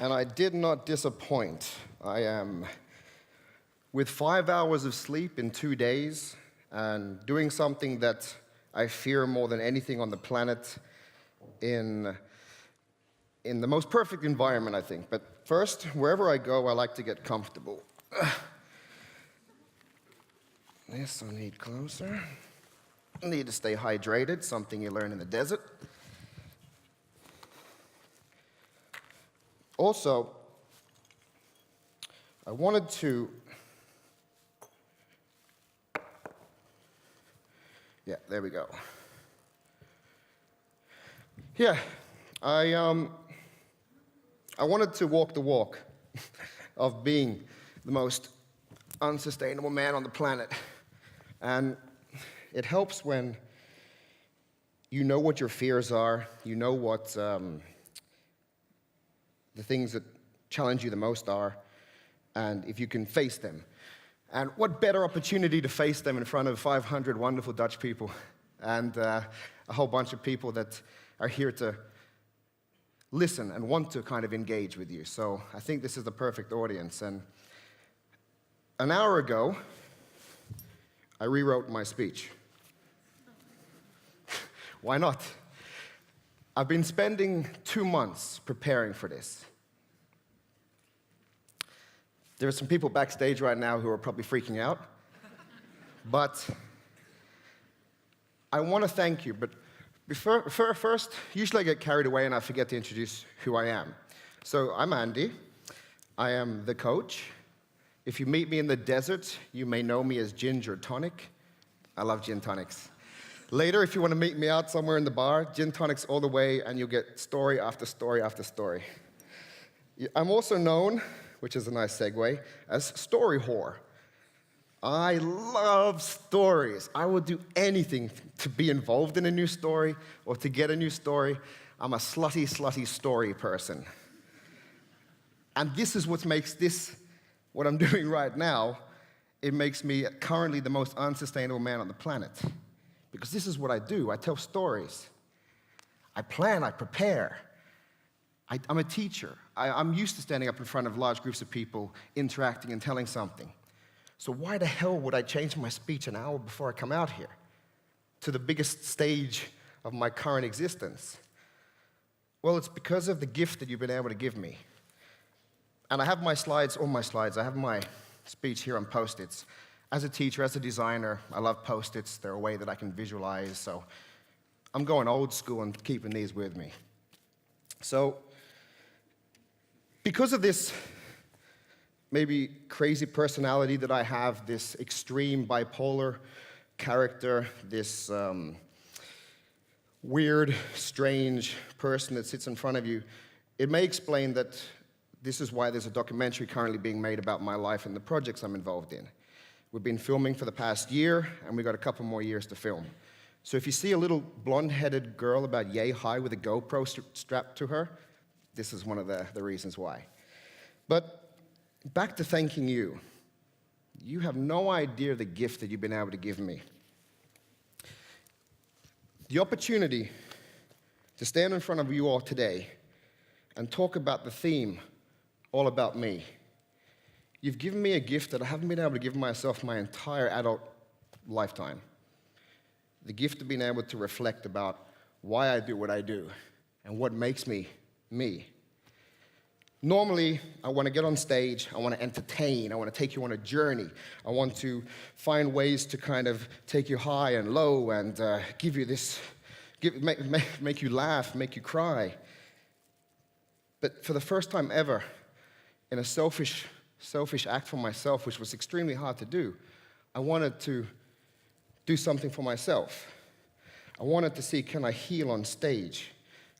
and I did not disappoint. I am with 5 hours of sleep in 2 days and doing something that I fear more than anything on the planet in the most perfect environment, I think. But first, wherever I go, I like to get comfortable. This I need closer. I need to stay hydrated, something you learn in the desert. Also, I wanted to, yeah, there we go. Yeah, I wanted to walk the walk of being the most unsustainable man on the planet. And it helps when you know what your fears are, you know what the things that challenge you the most are, and if you can face them. And what better opportunity to face them in front of 500 wonderful Dutch people and a whole bunch of people that are here to listen and want to kind of engage with you. So I think this is the perfect audience. And an hour ago, I rewrote my speech. Why not? I've been spending 2 months preparing for this. There are some people backstage right now who are probably freaking out. But I want to thank you. But first, usually I get carried away and I forget to introduce who I am. So I'm Andy. I am the coach. If you meet me in the desert, you may know me as Ginger Tonic. I love gin tonics. Later, if you want to meet me out somewhere in the bar, gin tonics all the way, and you'll get story after story after story. I'm also known, which is a nice segue, as Story Whore. I love stories. I will do anything to be involved in a new story or to get a new story. I'm a slutty, slutty story person. And this is what makes this, what I'm doing right now, it makes me currently the most unsustainable man on the planet. Because this is what I do. I tell stories. I plan, I prepare. I'm a teacher. I'm used to standing up in front of large groups of people, interacting and telling something. So why the hell would I change my speech an hour before I come out here to the biggest stage of my current existence? Well, it's because of the gift that you've been able to give me. And I have my slides, all my slides. I have my speech here on Post-its. As a teacher, as a designer, I love Post-its. They're a way that I can visualize. So I'm going old school and keeping these with me. So because of this maybe crazy personality that I have, this extreme bipolar character, this weird, strange person that sits in front of you, it may explain that this is why there's a documentary currently being made about my life and the projects I'm involved in. We've been filming for the past year, and we've got a couple more years to film. So if you see a little blonde-headed girl about yay high with a GoPro strapped to her, this is one of the reasons why. But back to thanking you. You have no idea the gift that you've been able to give me. The opportunity to stand in front of you all today and talk about the theme, all about me. You've given me a gift that I haven't been able to give myself my entire adult lifetime. The gift of being able to reflect about why I do what I do and what makes me, me. Normally, I want to get on stage, I want to entertain, I want to take you on a journey. I want to find ways to kind of take you high and low and give you this, make you laugh, make you cry. But for the first time ever, in a selfish act for myself, which was extremely hard to do, I wanted to do something for myself. I wanted to see, can I heal on stage?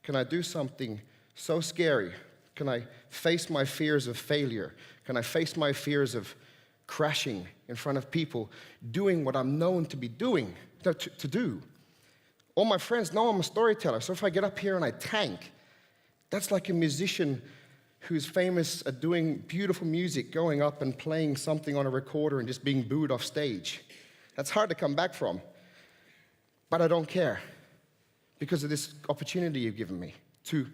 Can I do something so scary? Can I face my fears of failure? Can I face my fears of crashing in front of people, doing what I'm known to be doing, to do? All my friends know I'm a storyteller, so if I get up here and I tank, that's like a musician who's famous at doing beautiful music, going up and playing something on a recorder and just being booed off stage. That's hard to come back from. But I don't care because of this opportunity you've given me to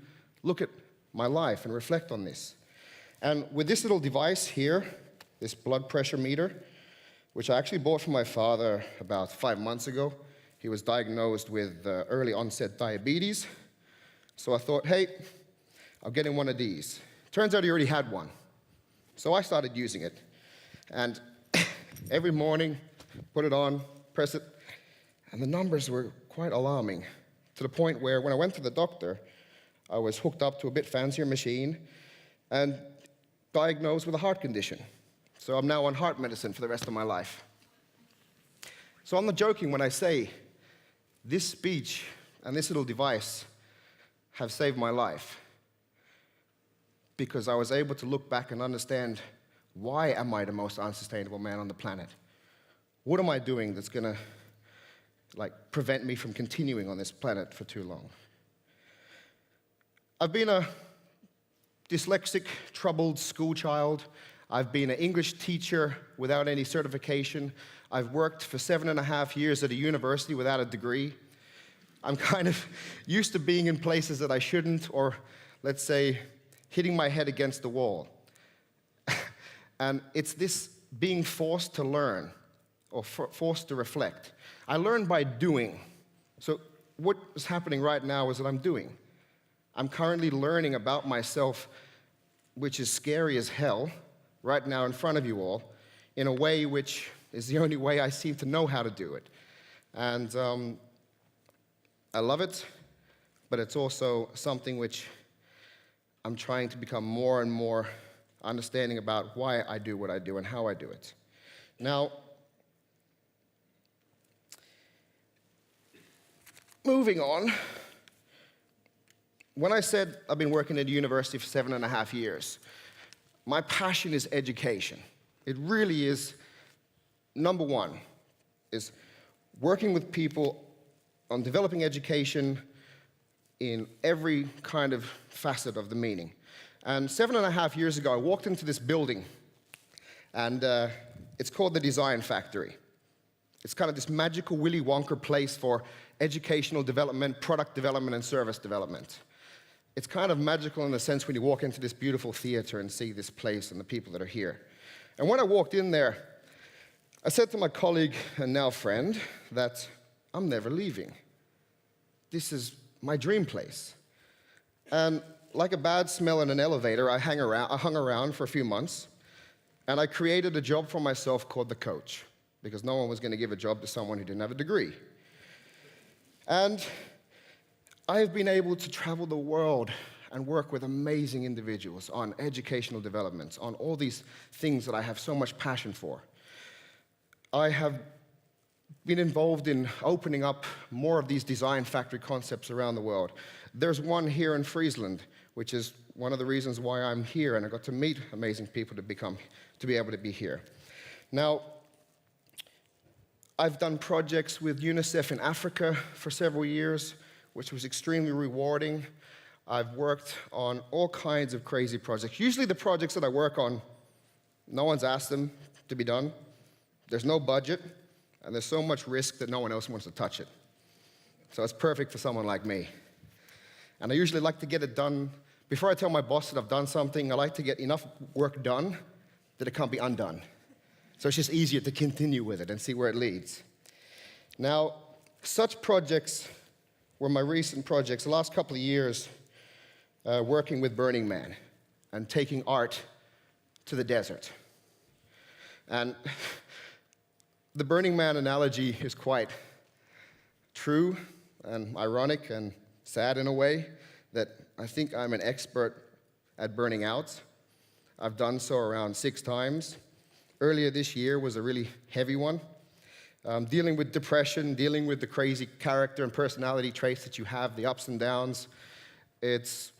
look at my life and reflect on this. And with this little device here, this blood pressure meter, which I actually bought from my father about 5 months ago. He was diagnosed with early onset diabetes. So I thought, hey, I'll get him one of these. Turns out he already had one. So I started using it. And every morning, put it on, press it, and the numbers were quite alarming, to the point where when I went to the doctor, I was hooked up to a bit fancier machine and diagnosed with a heart condition. So I'm now on heart medicine for the rest of my life. So I'm not joking when I say this speech and this little device have saved my life, because I was able to look back and understand, why am I the most unsustainable man on the planet? What am I doing that's going to prevent me from continuing on this planet for too long? I've been a dyslexic, troubled school child. I've been an English teacher without any certification. I've worked for 7.5 years at a university without a degree. I'm kind of used to being in places that I shouldn't, or let's say, hitting my head against the wall. And it's this being forced to learn, or forced to reflect. I learn by doing. So what is happening right now is that I'm doing. I'm currently learning about myself, which is scary as hell, right now in front of you all, in a way which is the only way I seem to know how to do it. And I love it, but it's also something which I'm trying to become more and more understanding about why I do what I do and how I do it. Now, moving on, when I said I've been working at a university for 7.5 years, my passion is education. It really is, number one, is working with people on developing education in every kind of facet of the meaning. And 7.5 years ago, I walked into this building, and it's called the Design Factory. It's kind of this magical Willy Wonka place for educational development, product development, and service development. It's kind of magical in the sense when you walk into this beautiful theater and see this place and the people that are here. And when I walked in there, I said to my colleague and now friend that I'm never leaving. This is my dream place. And like a bad smell in an elevator, I hung around for a few months, and I created a job for myself called the coach, because no one was going to give a job to someone who didn't have a degree. And I've been able to travel the world and work with amazing individuals on educational developments, on all these things that I have so much passion for. I have been involved in opening up more of these design factory concepts around the world. There's one here in Friesland, which is one of the reasons why I'm here, and I got to meet amazing people to be able to be here. Now, I've done projects with UNICEF in Africa for several years, which was extremely rewarding. I've worked on all kinds of crazy projects. Usually the projects that I work on, no one's asked them to be done. There's no budget, and there's so much risk that no one else wants to touch it. So it's perfect for someone like me. And I usually like to get it done. Before I tell my boss that I've done something, I like to get enough work done that it can't be undone. So it's just easier to continue with it and see where it leads. Now, such projects were my recent projects, the last couple of years, working with Burning Man and taking art to the desert. And the Burning Man analogy is quite true and ironic and sad in a way, that I think I'm an expert at burning out. I've done so around 6 times. Earlier this year was a really heavy one. Dealing with depression, dealing with the crazy character and personality traits that you have, the ups and downs. It's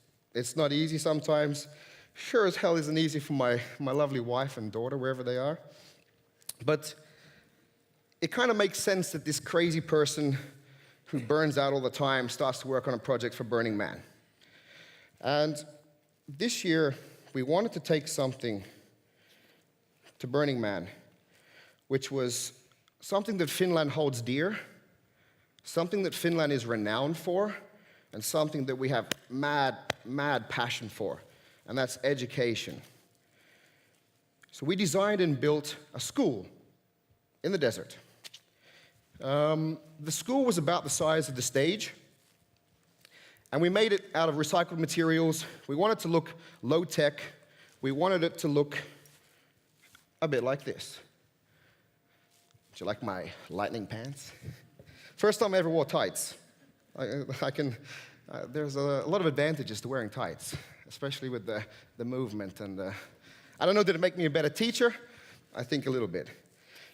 not easy sometimes. Sure as hell isn't easy for my lovely wife and daughter, wherever they are. But it kind of makes sense that this crazy person who burns out all the time starts to work on a project for Burning Man. And this year, we wanted to take something to Burning Man, which was something that Finland holds dear, something that Finland is renowned for, and something that we have mad mad passion for, and that's education. So we designed and built a school in the desert. The school was about the size of the stage, and we made it out of recycled materials. We wanted to look low-tech. We wanted it to look a bit like this. Do you like my lightning pants? First time I ever wore tights. There's a lot of advantages to wearing tights, especially with the movement. And I don't know, did it make me a better teacher? I think a little bit.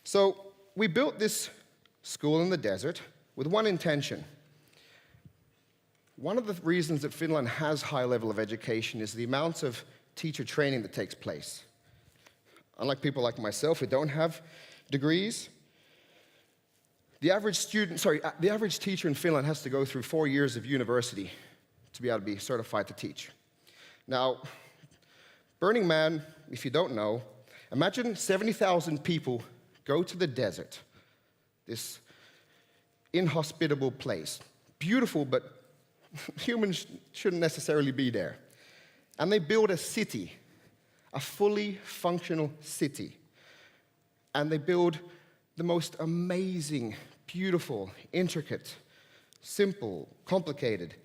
So we built this school in the desert with one intention. One of the reasons that Finland has high level of education is the amount of teacher training that takes place. Unlike people like myself who don't have degrees, the average teacher in Finland has to go through 4 years of university to be able to be certified to teach. Now, Burning Man, if you don't know, imagine 70,000 people go to the desert, this inhospitable place. Beautiful, but humans shouldn't necessarily be there. And they build a city, a fully functional city. And they build the most amazing, beautiful, intricate, simple, complicated,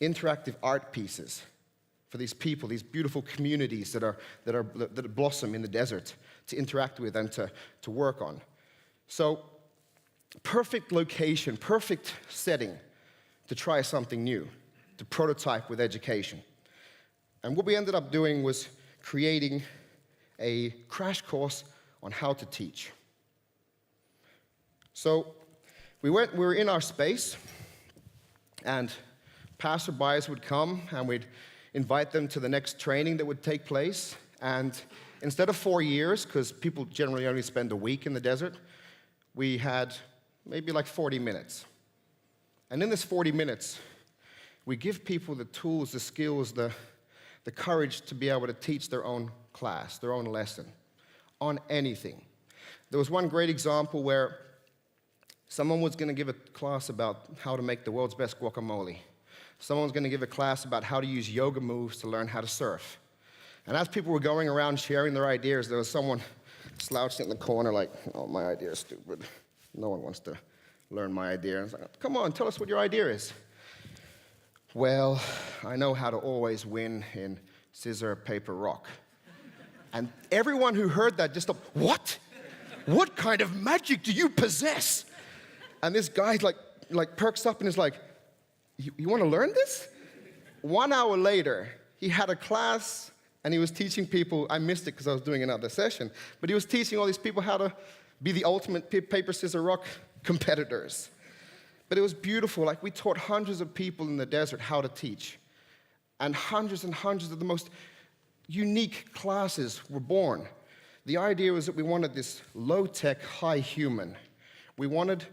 interactive art pieces for these people, these beautiful communities that blossom in the desert to interact with and to work on. So, perfect location, perfect setting to try something new, to prototype with education. And what we ended up doing was creating a crash course on how to teach. So we were in our space, and passerbys would come, and we'd invite them to the next training that would take place. And instead of 4 years, because people generally only spend a week in the desert, we had maybe like 40 minutes. And in this 40 minutes, we give people the tools, the skills, the courage to be able to teach their own class, their own lesson on anything. There was one great example where someone was going to give a class about how to make the world's best guacamole. Someone was going to give a class about how to use yoga moves to learn how to surf. And as people were going around sharing their ideas, there was someone slouching in the corner like, oh, my idea is stupid. No one wants to learn my idea. And I was like, come on, tell us what your idea is. Well, I know how to always win in scissor, paper, rock. And everyone who heard that just stopped, what? What kind of magic do you possess? And this guy like perks up and is like, you want to learn this? 1 hour later, he had a class and he was teaching people, I missed it because I was doing another session, but he was teaching all these people how to be the ultimate paper, scissor, rock competitors. But it was beautiful. Like, we taught hundreds of people in the desert how to teach. And hundreds of the most unique classes were born. The idea was that we wanted this low-tech, high-human. We wanted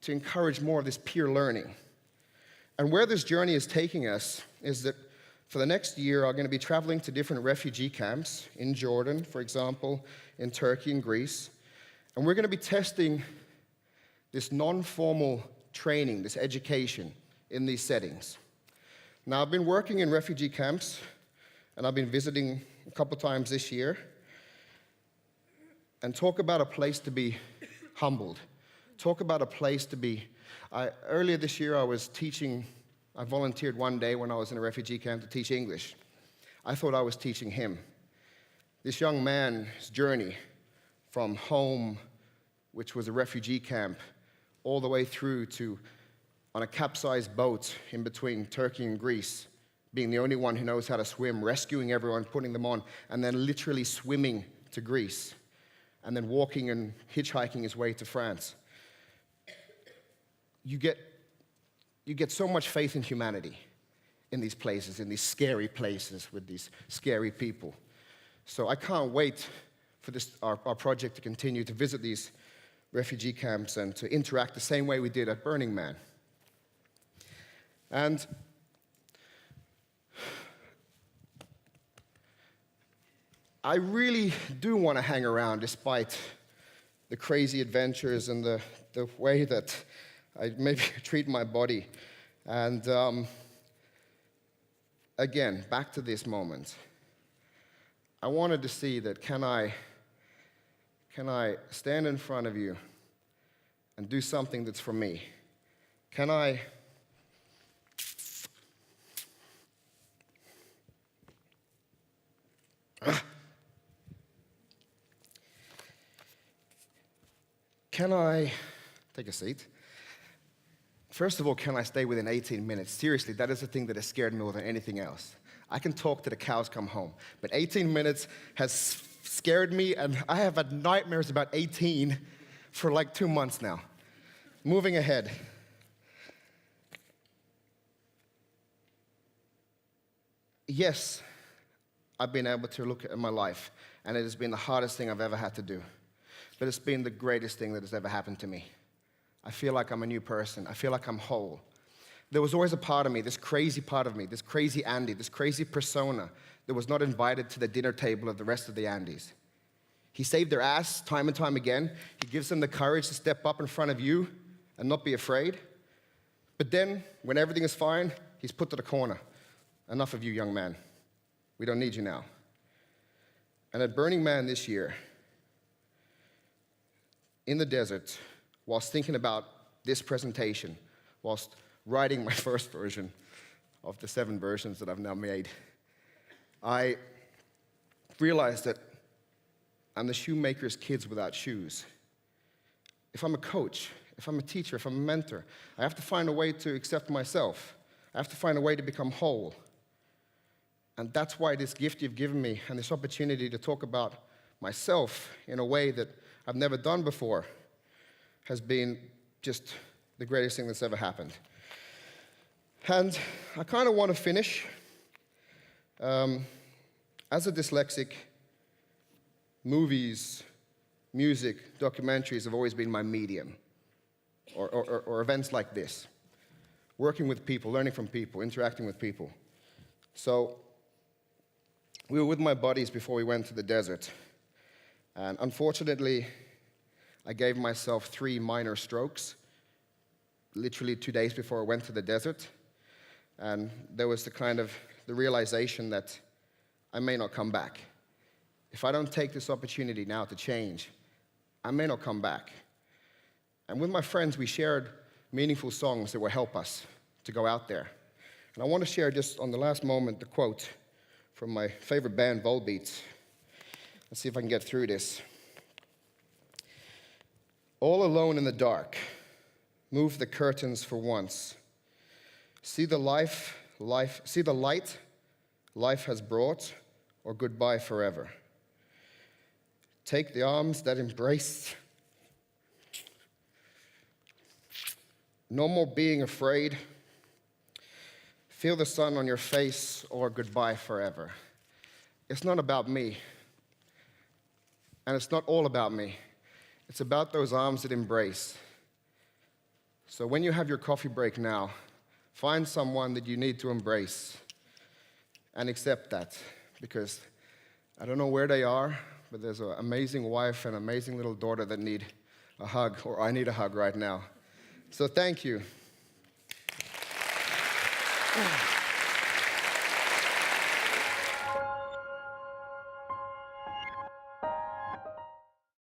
to encourage more of this peer learning. And where this journey is taking us is that for the next year, I'm going to be traveling to different refugee camps in Jordan, for example, in Turkey and Greece. And we're going to be testing this non-formal training, this education in these settings. Now, I've been working in refugee camps, and I've been visiting a couple times this year. And talk about a place to be humbled. Talk about a place to be. Earlier this year, I volunteered one day when I was in a refugee camp to teach English. I thought I was teaching him. This young man's journey from home, which was a refugee camp, all the way through to on a capsized boat in between Turkey and Greece, being the only one who knows how to swim, rescuing everyone, putting them on, and then literally swimming to Greece, and then walking and hitchhiking his way to France. You get so much faith in humanity in these places, in these scary places with these scary people. So I can't wait for our project to continue to visit these refugee camps and to interact the same way we did at Burning Man. And I really do want to hang around despite the crazy adventures and the way that I maybe treat my body. And again, back to this moment. I wanted to see that can I stand in front of you and do something that's for me? Can I take a seat? First of all, can I stay within 18 minutes? Seriously, that is the thing that has scared me more than anything else. I can talk till the cows come home, but 18 minutes has scared me, and I have had nightmares about 18 for like 2 months now. Moving ahead. Yes, I've been able to look at my life, and it has been the hardest thing I've ever had to do. But it's been the greatest thing that has ever happened to me. I feel like I'm a new person. I feel like I'm whole. There was always a part of me, this crazy part of me, this crazy Andy, this crazy persona that was not invited to the dinner table of the rest of the Andys. He saved their ass time and time again. He gives them the courage to step up in front of you and not be afraid. But then, when everything is fine, he's put to the corner. Enough of you, young man. We don't need you now. And at Burning Man this year, in the desert, whilst thinking about this presentation, whilst writing my first version of the 7 versions that I've now made, I realized that I'm the shoemaker's kids without shoes. If I'm a coach, if I'm a teacher, if I'm a mentor, I have to find a way to accept myself. I have to find a way to become whole. And that's why this gift you've given me and this opportunity to talk about myself in a way that I've never done before has been just the greatest thing that's ever happened. And I kind of want to finish. As a dyslexic, movies, music, documentaries have always been my medium, or events like this. Working with people, learning from people, interacting with people. So we were with my buddies before we went to the desert. And unfortunately, I gave myself 3 minor strokes, literally 2 days before I went to the desert. And there was the realization that I may not come back. If I don't take this opportunity now to change, I may not come back. And with my friends, we shared meaningful songs that will help us to go out there. And I want to share just on the last moment the quote from my favorite band, Volbeat. Let's see if I can get through this. All alone in the dark, move the curtains for once. See the light life has brought, or goodbye forever. Take the arms that embrace. No more being afraid. Feel the sun on your face, or goodbye forever. It's not about me. And it's not all about me. It's about those arms that embrace. So when you have your coffee break now, find someone that you need to embrace and accept that, because I don't know where they are, but there's an amazing wife and amazing little daughter that need a hug, or I need a hug right now. So thank you.